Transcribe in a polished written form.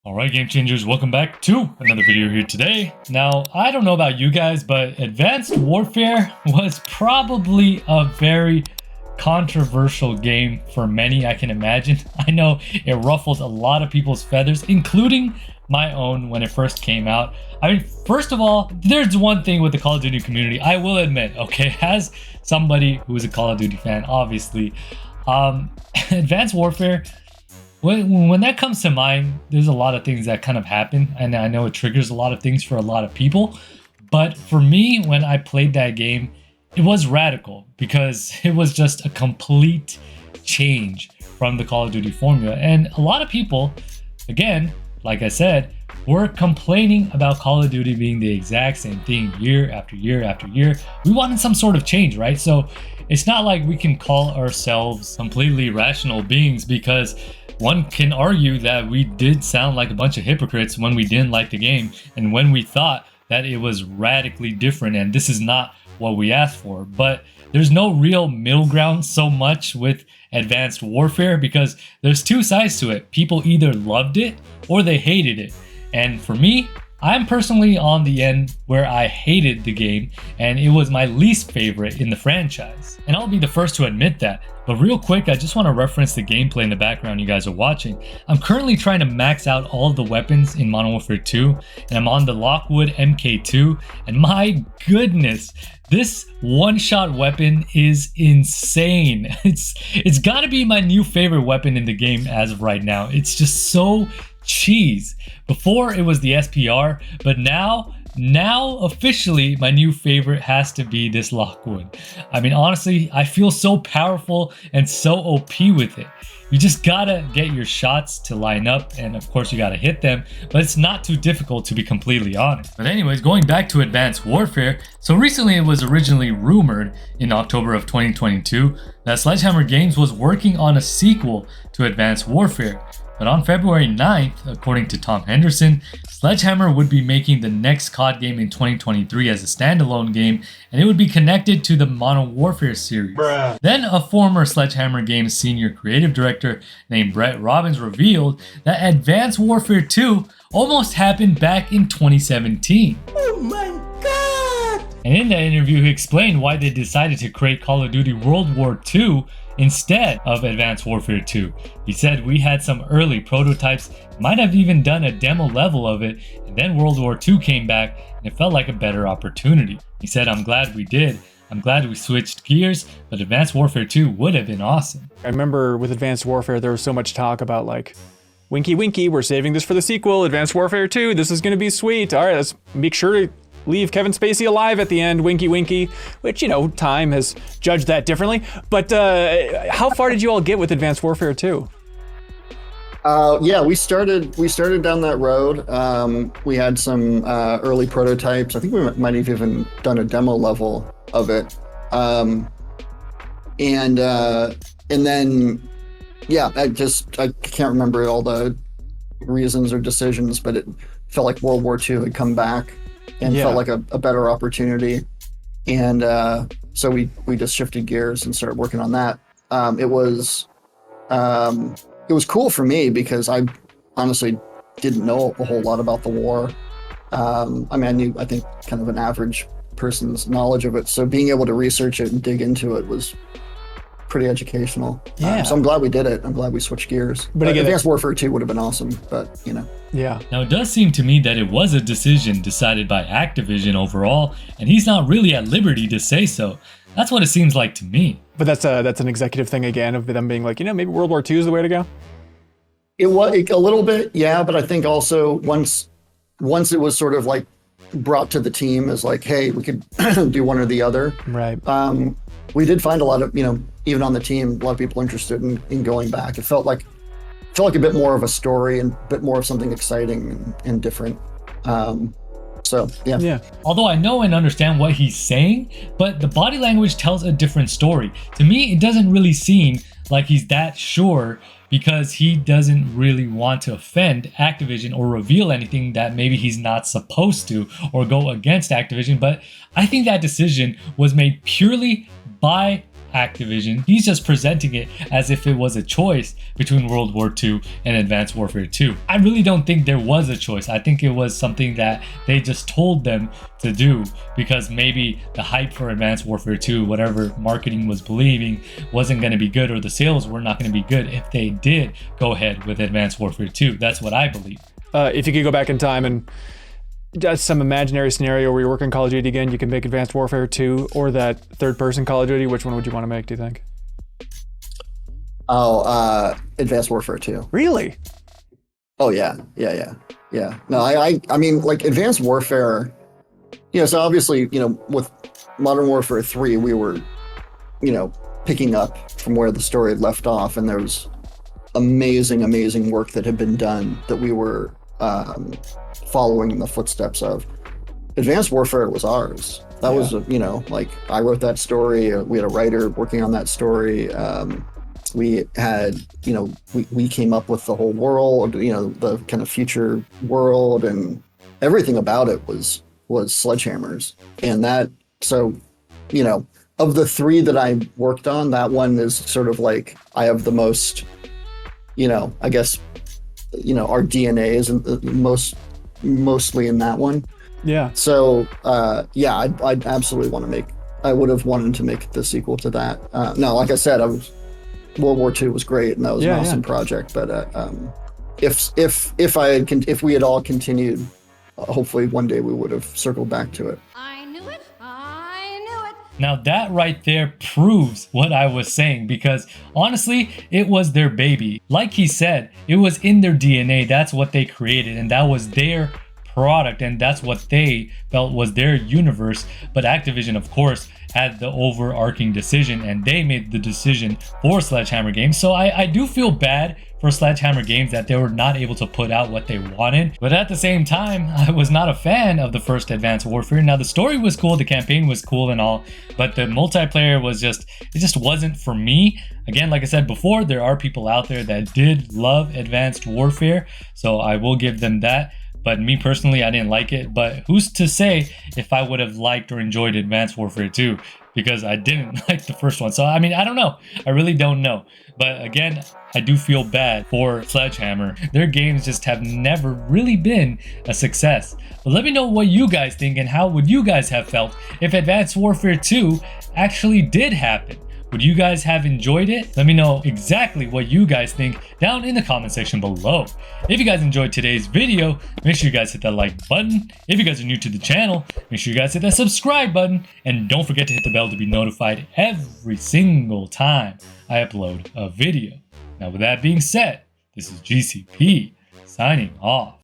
Alright, Game Changers, welcome back to another video here today. Now, I don't know about you guys, but Advanced Warfare was probably a very controversial game for many, I can imagine. I know it ruffled a lot of people's feathers, including my own when it first came out. I mean, first of all, there's one thing with the Call of Duty community, I will admit, okay, as somebody who is a Call of Duty fan, obviously, Advanced Warfare, when that comes to mind, there's a lot of things that kind of happen, and I know it triggers a lot of things for a lot of people. But for me, when I played that game, it was radical because it was just a complete change from the Call of Duty formula. And a lot of people, again, like I said, were complaining about Call of Duty being the exact same thing year after year after year. We wanted some sort of change, right? So it's not like we can call ourselves completely rational beings, because one can argue that we did sound like a bunch of hypocrites when we didn't like the game and when we thought that it was radically different and this is not what we asked for. But there's no real middle ground so much with Advanced Warfare, because there's two sides to it. People either loved it or they hated it. And for me, I'm personally on the end where I hated the game and it was my least favorite in the franchise. And I'll be the first to admit that. But real quick, I just want to reference the gameplay in the background you guys are watching. I'm currently trying to max out all of the weapons in Modern Warfare 2, and I'm on the Lockwood MK2, and my goodness, this one-shot weapon is insane. It's got to be my new favorite weapon in the game as of right now. It's just so cheese. Before it was the SPR, but now officially my new favorite has to be this Lockwood. I mean, honestly, I feel so powerful and so OP with it. You just gotta get your shots to line up, and of course you gotta hit them, but it's not too difficult, to be completely honest. But anyways, going back to Advanced Warfare, so recently it was originally rumored in October of 2022 that Sledgehammer Games was working on a sequel to Advanced Warfare. But on February 9th, according to Tom Henderson, Sledgehammer would be making the next COD game in 2023 as a standalone game, and it would be connected to the Modern Warfare series. Bruh. Then a former Sledgehammer Games senior creative director named Brett Robbins revealed that Advanced Warfare 2 almost happened back in 2017. Oh my god! And in that interview, he explained why they decided to create Call of Duty World War II instead of Advanced Warfare 2. He said, "We had some early prototypes, might have even done a demo level of it, and then World War II came back and it felt like a better opportunity." He said, "I'm glad we did. I'm glad we switched gears, but Advanced Warfare 2 would have been awesome." I remember with Advanced Warfare, there was so much talk about like, winky winky, we're saving this for the sequel, Advanced Warfare 2, this is gonna be sweet. All right, let's make sure to leave Kevin Spacey alive at the end, winky winky, which, you know, time has judged that differently. But how far did you all get with Advanced Warfare 2? Yeah, we started down that road. We had some early prototypes. I think we might have even done a demo level of it. And then, yeah, I can't remember all the reasons or decisions, but it felt like World War II had come back and felt like a better opportunity. And so we just shifted gears and started working on that. It was cool for me because I honestly didn't know a whole lot about the war. I mean, I think kind of an average person's knowledge of it. So being able to research it and dig into it was pretty educational. Yeah. So I'm glad we did it. I'm glad we switched gears. But again, Advanced Warfare 2 would have been awesome, but you know. Yeah. Now, it does seem to me that it was a decision decided by Activision overall, and he's not really at liberty to say so. That's what it seems like to me. But that's an executive thing again, of them being like, you know, maybe World War II is the way to go. It was a little bit, yeah, but I think also once it was sort of like brought to the team as like, hey, we could do one or the other. Right. We did find a lot of, you know, even on the team, a lot of people interested in going back. It felt like a bit more of a story and a bit more of something exciting and different. So, yeah. Yeah. Although I know and understand what he's saying, but the body language tells a different story. To me, it doesn't really seem like he's that sure, because he doesn't really want to offend Activision or reveal anything that maybe he's not supposed to, or go against Activision. But I think that decision was made purely by Activision. He's just presenting it as if it was a choice between World War II and Advanced Warfare 2. I really don't think there was a choice. I think it was something that they just told them to do because maybe the hype for Advanced Warfare 2, whatever marketing was believing, wasn't going to be good, or the sales were not going to be good if they did go ahead with Advanced Warfare 2. That's what I believe. If you could go back in time and just some imaginary scenario where you're working Call of Duty again, you can make Advanced Warfare 2 or that third-person Call of Duty. Which one would you want to make, do you think? Oh, Advanced Warfare 2. Really? Oh, yeah. No, I mean, like, Advanced Warfare, so obviously, with Modern Warfare 3, we were, picking up from where the story had left off, and there was amazing work that had been done that we were following in the footsteps of. Advanced Warfare was ours. That was, like, I wrote that story. We had a writer working on that story. We had, we came up with the whole world, the kind of future world, and everything about it was Sledgehammer's. And that, so, of the three that I worked on, that one is sort of like, I have the most, I guess, our DNA is mostly in that one. Yeah. So, I'd absolutely want to make, I would have wanted to make the sequel to that. No, like I said, World War II was great, and that was an awesome project. But if we had all continued, hopefully one day we would have circled back to it. I knew it. I knew it. Now that right there proves what I was saying, because honestly, it was their baby. Like he said, it was in their DNA. That's what they created, and that was their product, and that's what they felt was their universe. But Activision, of course, had the overarching decision, and they made the decision for Sledgehammer Games. So I do feel bad for Sledgehammer Games that they were not able to put out what they wanted. But at the same time, I was not a fan of the first Advanced Warfare. Now the story was cool, the campaign was cool and all, but the multiplayer was it just wasn't for me. Again, like I said before, there are people out there that did love Advanced Warfare, so I will give them that. But me personally, I didn't like it. But who's to say if I would have liked or enjoyed Advanced Warfare 2? Because I didn't like the first one. So, I mean, I don't know. I really don't know. But again, I do feel bad for Sledgehammer. Their games just have never really been a success. But let me know what you guys think, and how would you guys have felt if Advanced Warfare 2 actually did happen? Would you guys have enjoyed it? Let me know exactly what you guys think down in the comment section below. If you guys enjoyed today's video, make sure you guys hit that like button. If you guys are new to the channel, make sure you guys hit that subscribe button. And don't forget to hit the bell to be notified every single time I upload a video. Now with that being said, this is GCP signing off.